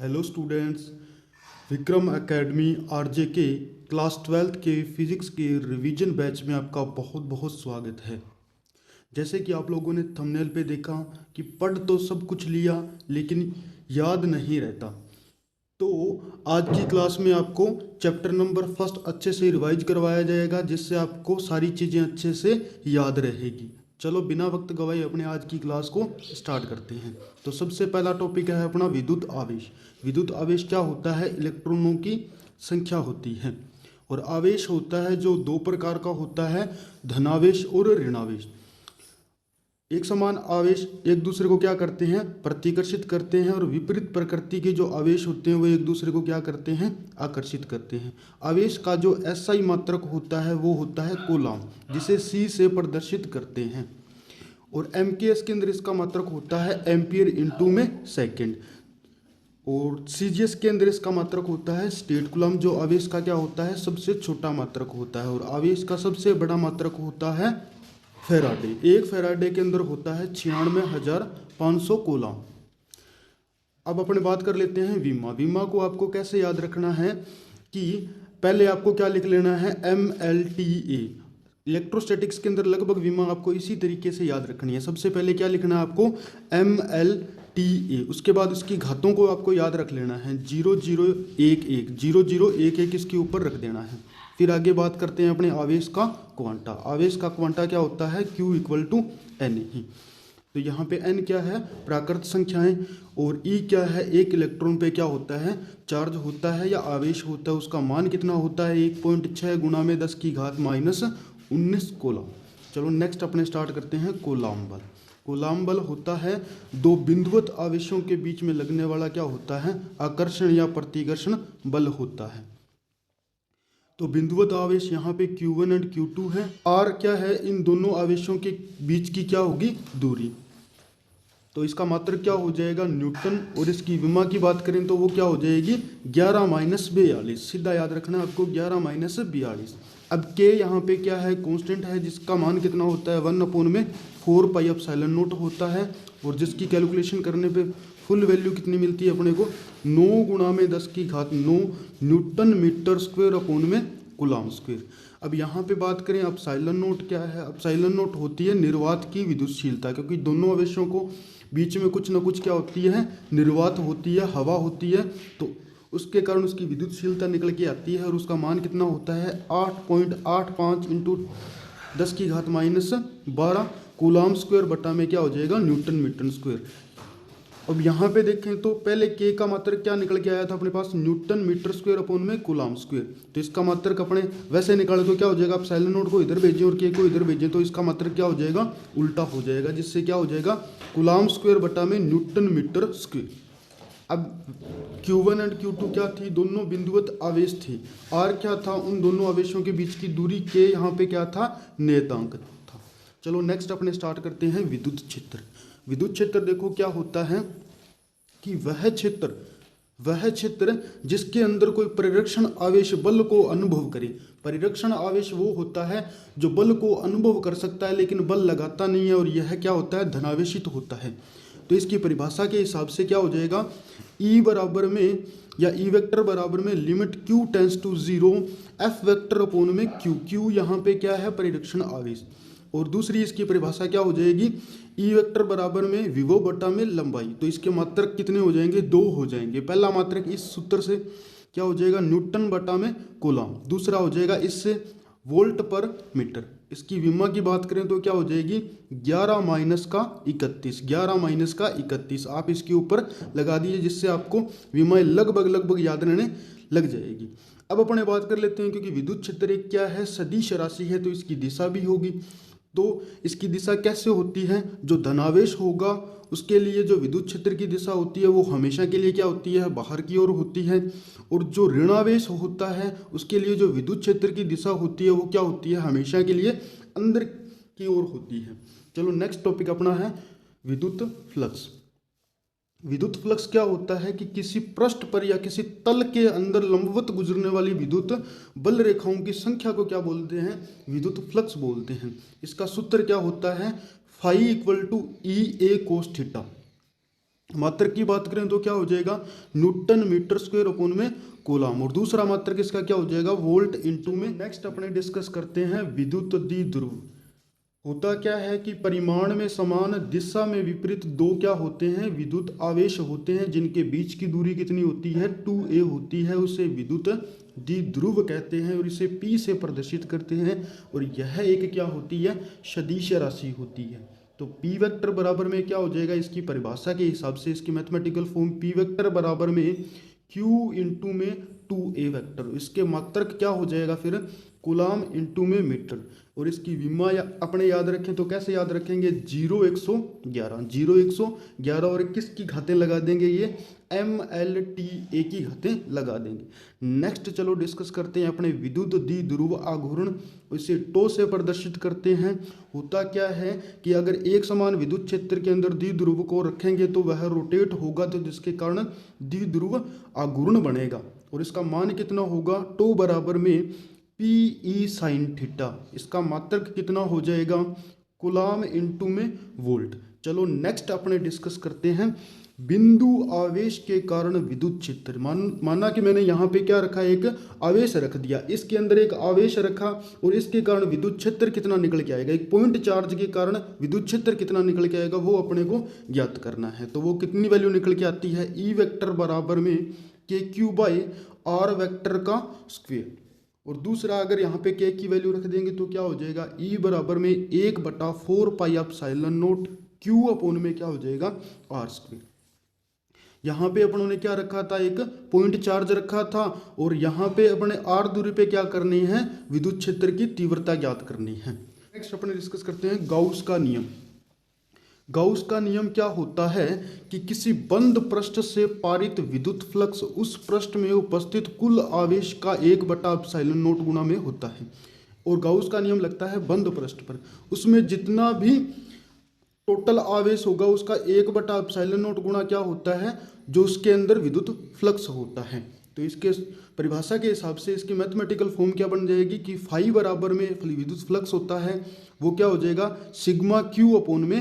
Hello students, Vikram academy RJ के class 12th के physics के रिवीजन बैच में आपका बहुत बहुत स्वागत है। जैसे कि आप लोगों ने थंबनेल पे देखा कि पढ़ तो सब कुछ लिया लेकिन याद नहीं रहता, तो आज की क्लास में आपको चैप्टर नंबर फर्स्ट अच्छे से रिवाइज करवाया जाएगा, जिससे आपको सारी चीज़ें अच्छे से याद रहेगी। चलो बिना वक्त गवाए अपने आज की क्लास को स्टार्ट करते हैं। तो सबसे पहला टॉपिक है अपना विद्युत आवेश। विद्युत आवेश क्या होता है? इलेक्ट्रॉनों की संख्या होती है। और आवेश होता है जो दो प्रकार का होता है, धनावेश और ऋणावेश। एक समान आवेश एक दूसरे को क्या करते हैं? प्रतिकर्षित करते हैं। और विपरीत प्रकृति के जो आवेश होते हैं वो एक दूसरे को क्या करते हैं? आकर्षित करते हैं। आवेश का जो एसआई मात्रक होता है वो होता है कूलम, जिसे सी से प्रदर्शित करते हैं। और एमकेएस के अंदर इसका मात्रक होता है एम्पियर इंटू में सेकेंड। और सीजीएस के अंदर इसका मात्रक होता है स्टेट कूलम, जो आवेश का क्या होता है? सबसे छोटा मात्रक होता है। और आवेश का सबसे बड़ा मात्रक होता है फेराडे। एक फेराडे के अंदर होता है 96,500 कूलम। अब अपने बात कर लेते हैं विमा। विमा को आपको कैसे याद रखना है कि पहले आपको क्या लिख लेना है? MLTA। इलेक्ट्रोस्टैटिक्स के अंदर लगभग विमा आपको इसी तरीके से याद रखनी है। सबसे पहले क्या लिखना है आपको? MLTA। उसके बाद उसकी घातों को आपको याद रख लेना है 0011। 0011 इसके ऊपर रख देना है। फिर आगे बात करते हैं अपने आवेश का क्वांटा। आवेश का क्वांटा क्या होता है? Q = N ही। तो यहाँ पे N क्या है? प्राकृत संख्याएं। और E क्या है? एक इलेक्ट्रॉन पे क्या होता है? चार्ज होता है या आवेश होता है। उसका मान कितना होता है? 1.6 गुणा में 10⁻⁻19 कूलम। चलो नेक्स्ट अपने स्टार्ट करते हैं कूलम बल। कूलम बल होता है दो बिंदुवत आवेशों के बीच में लगने वाला क्या होता है? आकर्षण या प्रतिकर्षण बल होता है। तो बिंदुवत आवेश यहाँ पे Q1 और Q2 है। R क्या है? इन दोनों आवेशों के बीच की क्या होगी? दूरी। तो इसका मात्रक क्या हो जाएगा? न्यूटन। और इसकी विमा की बात करें तो वो क्या हो जाएगी? 11-42। सीधा याद रखना आपको 11-42। अब K यहाँ पे क्या है? कांस्टेंट है, जिसका मान कितना होता है? 1/4πε0 होता है। और जिसकी कैलकुलेशन करने पे फुल वैल्यू कितनी मिलती है अपने को? 9 गुणा में 10⁹ न्यूटन मीटर स्क्वायर अपॉन में कूलम स्क्वायर। अब यहाँ पे बात करें एप्सिलॉन नोट क्या है? एप्सिलॉन नोट होती है निर्वात की विद्युतशीलता, क्योंकि दोनों आवेशों को बीच में कुछ ना कुछ क्या होती है? निर्वात होती है, हवा होती है। तो उसके कारण उसकी विद्युतशीलता निकल के आती है। और उसका मान कितना होता है? 8.85 × 10⁻12 कूलम स्क्वायर बटा में क्या हो जाएगा? Newton metre square. अब यहाँ पे देखें तो पहले K का मात्रक क्या निकल के आया था अपने पास? न्यूटन मीटर स्क्वायर अपॉन में कूलम स्क्वायर। तो इसका मात्रक अपने वैसे निकाले तो क्या हो जाएगा? एप्सिलॉन नोट को इधर भेजें और K को इधर भेजें तो इसका मात्रक क्या हो जाएगा? उल्टा हो जाएगा, जिससे क्या हो जाएगा? कूलम स्क्वायर बटा में न्यूटन मीटर स्क्वायर। अब Q1 और Q2 क्या थी? दोनों बिंदुवत आवेश थी। R क्या था? उन दोनों आवेशों के बीच की दूरी। K यहाँ पे क्या था? नियतांक था। चलो नेक्स्ट अपने स्टार्ट करते हैं विद्युत क्षेत्र। विद्युत क्षेत्र देखो क्या होता है कि वह क्षेत्र जिसके अंदर कोई परिरक्षण आवेश बल को अनुभव करे। परिरक्षण आवेश वो होता है जो बल को अनुभव कर सकता है लेकिन बल लगाता नहीं है, और यह क्या होता है? धनावेशित होता है। तो इसकी परिभाषा के हिसाब से क्या हो जाएगा? E बराबर में या E वेक्टर बराबर में limit Q tends to 0 F vector upon में Q। Q यहाँ पे क्या है? परिरक्षण आवेश। और दूसरी इसकी परिभाषा क्या हो जाएगी? E वेक्टर बराबर में विभव बटा में लंबाई। तो इसके मात्रक कितने हो जाएंगे? 2 हो जाएंगे। पहला मात्रक इस सूत्र से क्या हो जाएगा? न्यूटन बटा में कूलम। दूसरा हो जाएगा इससे वोल्ट पर मीटर। इसकी विमा की बात करें तो क्या हो जाएगी? 11-31। 11-31 आप इसके ऊपर लगा दीजिए, जिससे आपको विमा लगभग याद रहने लग जाएगी। अब अपने बात कर लेते हैं, क्योंकि विद्युत क्षेत्र एक क्या है? सदिश राशि है, तो इसकी दिशा भी होगी। तो इसकी दिशा कैसे होती है? जो धनावेश होगा उसके लिए जो विद्युत क्षेत्र की दिशा होती है वो हमेशा के लिए क्या होती है? बाहर की ओर होती है। और जो ऋणावेश होता है उसके लिए जो विद्युत क्षेत्र की दिशा होती है वो क्या होती है? हमेशा के लिए अंदर की ओर होती है। चलो नेक्स्ट टॉपिक अपना है विद्युत फ्लक्स। विद्युत फ्लक्स क्या होता है कि किसी पृष्ठ पर या किसी तल के अंदर लंबवत गुजरने वाली विद्युत बल रेखाओं की संख्या को क्या बोलते हैं? विद्युत फ्लक्स बोलते हैं। इसका सूत्र क्या होता है? φ = EA cos θ। मात्रक की बात करें तो क्या हो जाएगा, न्यूटन मीटर स्क्वायर अपॉन में कूलम। और दूसरा मात्रक इसका क्या हो जाएगा, वोल्ट इनटू में। नेक्स्ट अपने डिस्कस करते हैं विद्युत द्विध्रुव। होता क्या है कि परिमाण में समान, दिशा में विपरीत दो क्या होते हैं, विद्युत आवेश होते हैं, जिनके बीच की दूरी कितनी होती है, 2a होती है। उसे विद्युत द्विध्रुव कहते हैं और इसे P से प्रदर्शित करते हैं। और यह एक क्या होती है, सदिश राशि होती है। तो P वेक्टर बराबर में क्या हो जाएगा, इसकी परिभाषा के हिसाब से इसकी मैथमेटिकल फॉर्म P वेक्टर बराबर में Q इंटू में 2a वेक्टर। इसके मात्रक क्या हो जाएगा फिर, कूलम इंटू में मीटर। और इसकी विमा अपने याद रखें तो कैसे याद रखेंगे, 0 111, 0 111 और 21 की घातें लगा देंगे, ये MLTA की घातें लगा देंगे। नेक्स्ट चलो डिस्कस करते हैं अपने विद्युत द्विध्रुव आघूर्ण। इसे टो से प्रदर्शित करते हैं। होता क्या है कि अगर एक समान विद्युत क्षेत्र के अंदर द्विध्रुव को रखेंगे तो वह रोटेट होगा, तो जिसके कारण द्विध्रुव आघूर्ण बनेगा। और इसका मान कितना होगा, टो बराबर में PE साइन थीटा। इसका मात्रक कितना हो जाएगा, कूलम इंटू में वोल्ट। चलो नेक्स्ट अपने डिस्कस करते हैं बिंदु आवेश के कारण विद्युत क्षेत्र। माना कि मैंने यहाँ पे क्या रखा, एक आवेश रख दिया, इसके अंदर एक आवेश रखा और इसके कारण विद्युत क्षेत्र कितना निकल के आएगा, एक पॉइंट चार्ज के कारण विद्युत क्षेत्र कितना निकल के आएगा, वो अपने को ज्ञात करना है। तो वो कितनी वैल्यू निकल के आती है, E वेक्टर बराबर में KQ बाई R वेक्टर का स्क्वेयर। और दूसरा अगर यहाँ पे K की वैल्यू रख देंगे तो क्या हो जाएगा, E बराबर में 1/4 pi epsilon not Q upon में क्या हो जाएगा, R स्क्वेयर। यहाँ पे अपनों ने क्या रखा था, एक पॉइंट चार्ज रखा था और यहाँ पे अपने R दूरी पे क्या करनी है, विद्युत क्षेत्र की तीव्रता ज्ञात करनी है। नेक्स्ट अपने डिस्कस करते हैं गाउस का नियम। गाउस का नियम क्या होता है कि किसी बंद पृष्ठ से पारित विद्युत फ्लक्स उस पृष्ठ में उपस्थित कुल आवेश का 1/ε0 गुणा में होता है। और गाउस का नियम लगता है बंद पृष्ठ पर, उसमें जितना भी टोटल आवेश होगा उसका 1/ε0 गुणा क्या होता है, जो उसके अंदर विद्युत फ्लक्स होता है। तो इसके परिभाषा के हिसाब से इसकी मैथमेटिकल फॉर्म क्या बन जाएगी कि फाई बराबर में विद्युत फ्लक्स होता है वो क्या हो जाएगा, सिग्मा Q अपॉन में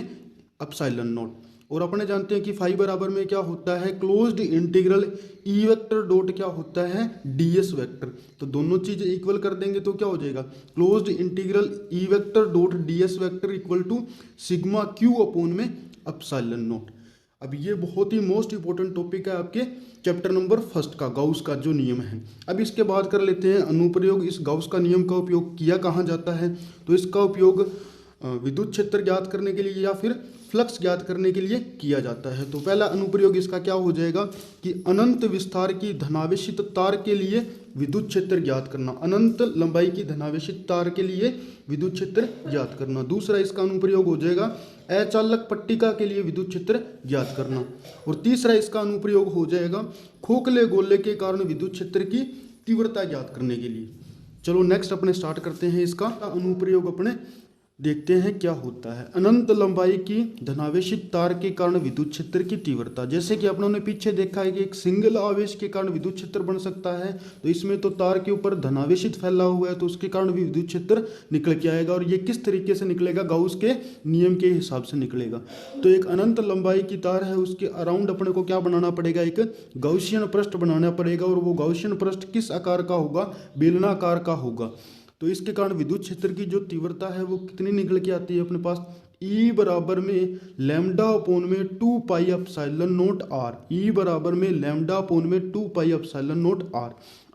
एप्सिलॉन नॉट। और अपने जानते हैं कि फाई बराबर में क्या होता है, closed integral E vector dot क्या होता है, DS वेक्टर। तो दोनों चीज़ इक्वल कर देंगे तो क्या हो जाएगा, closed integral E vector dot DS vector equal to sigma Q upon में एप्सिलॉन नॉट। अब ये बहुत ही मोस्ट इंपॉर्टेंट टॉपिक है आपके चैप्टर नंबर 1 का, गाउस का जो नियम है। अब इसके बाद कर लेते हैं अनुप्रयोग। इस गाउस का नियम का उपयोग किया कहाँ जाता है, तो इसका उपयोग विद्युत क्षेत्र ज्ञात करने के लिए या फिर फ्लक्स ज्ञात करने के लिए किया जाता है। तो पहला अनुप्रयोग इसका क्या हो जाएगा कि अनंत विस्तार की धनावेशित तार के लिए विद्युत क्षेत्र ज्ञात करना, अनंत लंबाई की धनावेशित तार के लिए विद्युत क्षेत्र ज्ञात करना। दूसरा इसका अनुप्रयोग हो जाएगा अचालक पट्टिका के लिए विद्युत क्षेत्र ज्ञात करना। और तीसरा इसका अनुप्रयोग हो जाएगा खोखले गोले के कारण विद्युत क्षेत्र की तीव्रता ज्ञात करने के लिए। चलो नेक्स्ट अपने स्टार्ट करते हैं इसका अनुप्रयोग, अपने देखते हैं क्या होता है। अनंत लंबाई की धनावेशित तार के कारण विद्युत क्षेत्र की तीव्रता, जैसे कि अपनों ने पीछे देखा है कि एक सिंगल आवेश के कारण विद्युत क्षेत्र बन सकता है, तो इसमें तो तार के ऊपर धनावेशित फैला हुआ है तो उसके कारण भी विद्युत क्षेत्र निकल के आएगा। और ये किस तरीके से निकलेगा, गाउस के नियम के हिसाब से निकलेगा। तो एक अनंत लंबाई की तार है, उसके अराउंड अपने को क्या बनाना पड़ेगा, एक गाउसियन पृष्ठ बनाना पड़ेगा। और वो गाउसियन पृष्ठ किस आकार का होगा, बेलनाकार का होगा। तो इसके कारण विद्युत क्षेत्र की जो तीव्रता है वो कितनी निकल के आती है अपने पास, E बराबर में लैम्डा अपॉन में 2 pi epsilon not R। E बराबर में लैम्डा अपॉन में 2 पाई एप्सिलॉन नॉट R।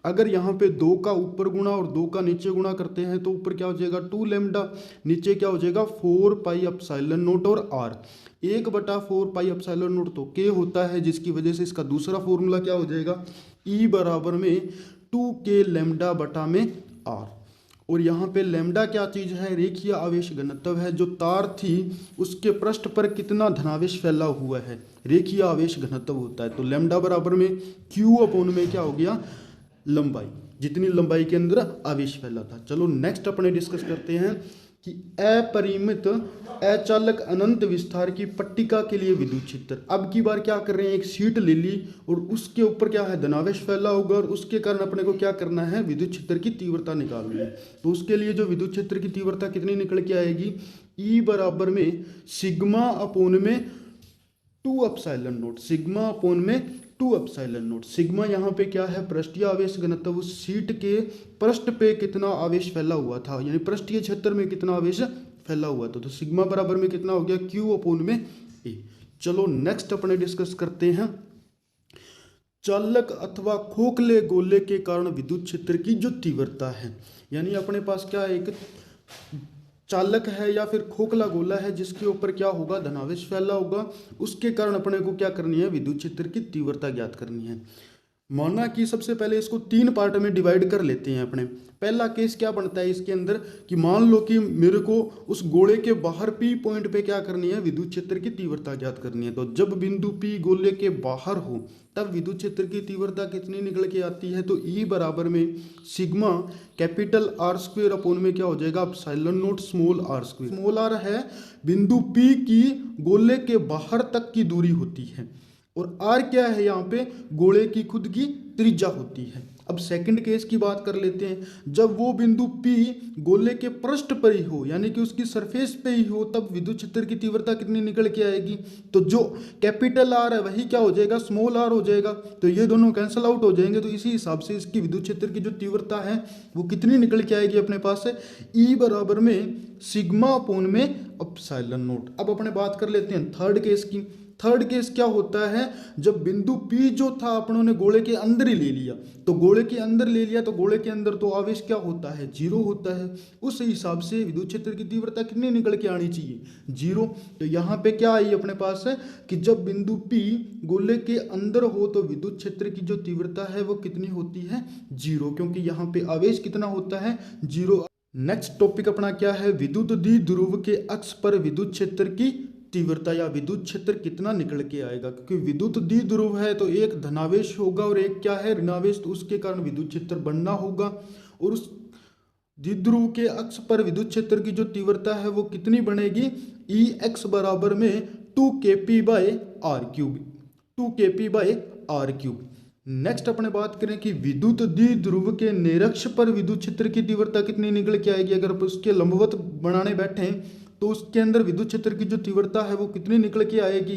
अगर यहाँ पे 2 का ऊपर गुणा और 2 का नीचे गुणा करते हैं तो ऊपर क्या हो जाएगा 2 लैम्डा, नीचे क्या हो जाएगा 4 पाई एप्सिलॉन नॉट और R। 1/4 पाई एप्सिलॉन नॉट तो K होता है, जिसकी वजह से इसका दूसरा फॉर्मूला क्या हो जाएगा, E बराबर में 2K लैम्डा बटा में R। और यहाँ पे लैम्डा क्या चीज़ है, रेखीय आवेश घनत्व है। जो तार थी उसके पृष्ठ पर कितना धनावेश फैला हुआ है, रेखीय आवेश घनत्व होता है। तो लैम्डा बराबर में Q अपॉन में क्या हो गया, लंबाई, जितनी लंबाई के अंदर आवेश फैला था। चलो नेक्स्ट अपने डिस्कस करते हैं कि अपरिमित अचालक अनंत विस्तार की पट्टिका के लिए विद्युत क्षेत्र। अब की बार क्या कर रहे हैं, एक शीट ले ली और उसके ऊपर क्या है, धनावेश फैला होगा और उसके कारण अपने को क्या करना है, विद्युत क्षेत्र की तीव्रता निकालनी है। तो उसके लिए जो विद्युत क्षेत्र की तीव्रता कितनी निकल के आएगी, E बराबर में सिग्मा अपॉन में 2 एप्सिलॉन नॉट, सिग्मा अपोन में 2 एप्सिलॉन नॉट। सिग्मा यहाँ पे क्या है, पृष्ठीय आवेश घनत्व, उस शीट के पृष्ठ पे कितना आवेश फैला हुआ था, यानी पृष्ठीय क्षेत्र में कितना आवेश फैला हुआ था। तो सिग्मा बराबर में कितना हो गया, Q अपोन में A। चलो नेक्स्ट अपने डिस्कस करते हैं चालक अथवा खोखले गोले के कारण विद्युत क्षेत्र की जो तीव्रता है। यानी अपने पास क्या है, एक चालक है या फिर खोखला गोला है जिसके ऊपर क्या होगा, धनावेश फैला होगा, उसके कारण अपने को क्या करनी है, विद्युत क्षेत्र की तीव्रता ज्ञात करनी है। माना कि सबसे पहले इसको 3 पार्ट में डिवाइड कर लेते हैं अपने। पहला केस क्या बनता है इसके अंदर कि मान लो कि मेरे को उस गोले के बाहर P पॉइंट पे क्या करनी है, विद्युत क्षेत्र की तीव्रता ज्ञात करनी है। तो जब बिंदु P गोले के बाहर हो तब विद्युत क्षेत्र की तीव्रता कितनी निकल के आती है, तो E बराबर में sigma capital R square upon में क्या हो जाएगा, epsilon not small r square. Small r है बिंदु P की गोले के बाहर तक की दूरी होती है, और r क्या है, यहाँ पे गोले की खुद की त्रिज्या होती है। अब सेकंड केस की बात कर लेते हैं, जब वो बिंदु P गोले के पृष्ठ पर ही हो, यानी कि उसकी सरफेस पे ही हो, तब विद्युत क्षेत्र की तीव्रता कितनी निकल के आएगी, तो जो कैपिटल R है वही क्या हो जाएगा, स्मॉल r हो जाएगा। तो ये दोनों कैंसिल आउट हो जाएंगे, तो इसी हिसाब से इसकी विद्युत क्षेत्र की जो तीव्रता है वो कितनी निकल के आएगी अपने पास है, E बराबर में सिग्मा अपोन में एप्सिलॉन नॉट। अब अपने बात कर लेते हैं थर्ड केस की। थर्ड केस क्या होता है, जब बिंदु P जो था अपनों ने गोले के अंदर ही ले लिया, तो गोले के अंदर ले लिया तो गोले के अंदर तो आवेश क्या होता है, 0 होता है। उस हिसाब से विद्युत क्षेत्र की तीव्रता कितनी निकल के आनी चाहिए, 0। तो यहाँ पे क्या आई अपने पास है कि जब बिंदु P गोले के अंदर हो तो विद्युत क्षेत्र की जो तीव्रता है वो कितनी होती है, 0, क्योंकि यहाँ पे आवेश कितना होता है, 0। नेक्स्ट टॉपिक अपना क्या है, विद्युत द्विध्रुव के अक्ष पर विद्युत क्षेत्र की तीव्रता या विद्युत क्षेत्र कितना निकल के आएगा। क्योंकि विद्युत द्विध्रुव है तो एक धनावेश होगा और एक क्या है, ऋणावेश, तो उसके कारण विद्युत क्षेत्र बनना होगा। और उस द्विध्रुव के अक्ष पर विद्युत क्षेत्र की जो तीव्रता है वो कितनी बनेगी, Ex बराबर में 2kp/r³, 2kp/r³। नेक्स्ट अपने बात करें कि विद्युत द्विध्रुव के निरक्ष पर विद्युत क्षेत्र की तीव्रता कितनी निकल के आएगी। अगर उसके लंबवत बनाने बैठे तो उसके अंदर विद्युत क्षेत्र की जो तीव्रता है वो कितनी निकल के आएगी,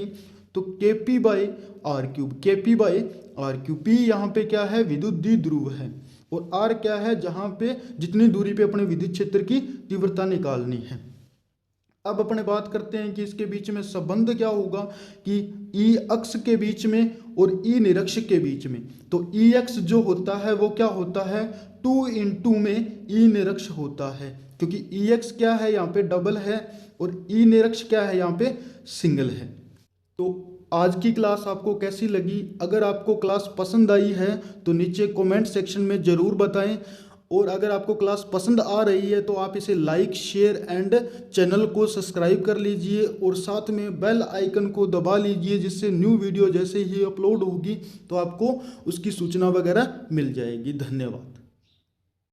तो kp/r³, kp/r³। P यहाँ पे क्या है, विद्युत द्विध्रुव है, और R क्या है, जहाँ पे जितनी दूरी पे अपने विद्युत क्षेत्र की तीव्रता निकालनी है। अब अपने बात करते हैं कि इसके बीच में संबंध क्या होगा कि E अक्ष के बीच में और E निरक्ष के बीच में। तो Ex जो होता है वो क्या होता है, 2 में E निरक्ष होता है, क्योंकि Ex क्या है यहाँ पे डबल है और E निरक्ष क्या है यहाँ पे सिंगल है। तो आज की क्लास आपको कैसी लगी, अगर आपको क्लास पसंद आई है तो नीचे कमेंट सेक्शन में ज़रूर बताएं, और अगर आपको क्लास पसंद आ रही है तो आप इसे लाइक, शेयर एंड चैनल को सब्सक्राइब कर लीजिए, और साथ में बेल आइकन को दबा लीजिए, जिससे न्यू वीडियो जैसे ही अपलोड होगी तो आपको उसकी सूचना वगैरह मिल जाएगी। धन्यवाद।